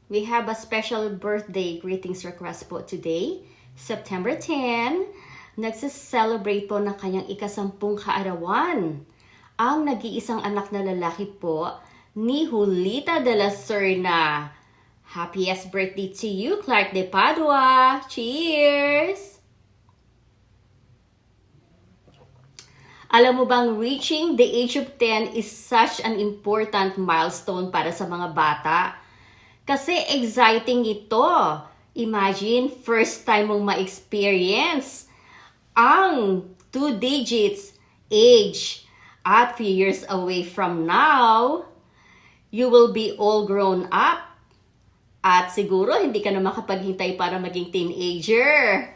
we have a special birthday greetings request po today, September 10. Nagsa-celebrate po ng kanyang ikasampung kaarawan. Ang nag-iisang anak na lalaki po ni Julita de la Serna. Happiest birthday to you, Clark de Padua. Cheers! Alam mo bang reaching the age of 10 is such an important milestone para sa mga bata? Kasi exciting ito. Imagine, first time mong ma-experience ang 2 digits age. At few years away from now, you will be all grown up. At siguro, hindi ka na makapaghintay para maging teenager.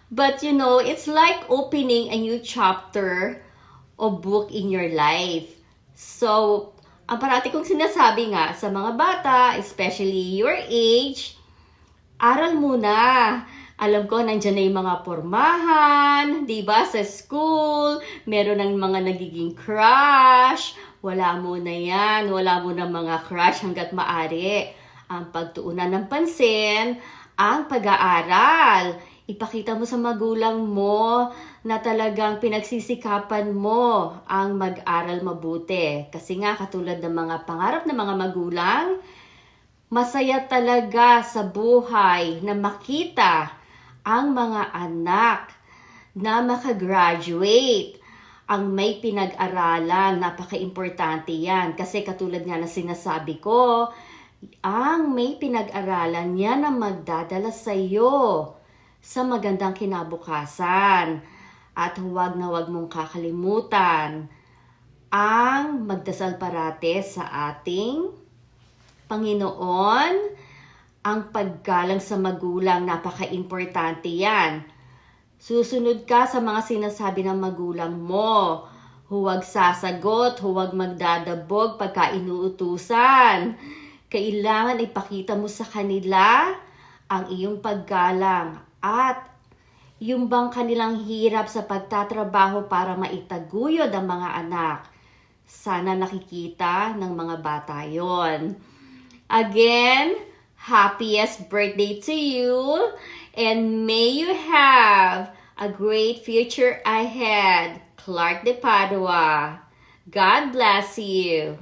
But you know, it's like opening a new chapter o book in your life. So, ang parati kong sinasabi nga sa mga bata, especially your age, aral muna. Alam ko, nandiyan na yung mga pormahan, di ba, sa school, meron ng mga nagiging crush, wala muna yan, wala muna mga crush hanggat maaari. Ang pagtuunan ng pansin, ang pag-aaral. Ipakita mo sa magulang mo na talagang pinagsisikapan mo ang mag-aral mabuti. Kasi nga, katulad ng mga pangarap ng mga magulang, masaya talaga sa buhay na makita ang mga anak na makagraduate. Ang may pinag-aralan, napaka-importante yan. Kasi katulad nga na sinasabi ko, ang may pinag-aralan yan ang magdadala sa iyo sa magandang kinabukasan. At huwag na huwag mong kakalimutan ang magdasal parate sa ating Panginoon. Ang paggalang sa magulang, napaka-importante yan. Susunod ka sa mga sinasabi ng magulang mo. Huwag sasagot, huwag magdadabog pagka inuutusan. Kailangan ipakita mo sa kanila ang iyong paggalang at yung bang kanilang hirap sa pagtatrabaho para maitaguyod ang mga anak. Sana nakikita ng mga bata yon. Again, happiest birthday to you and may you have a great future ahead. Clark de Padua. God bless you.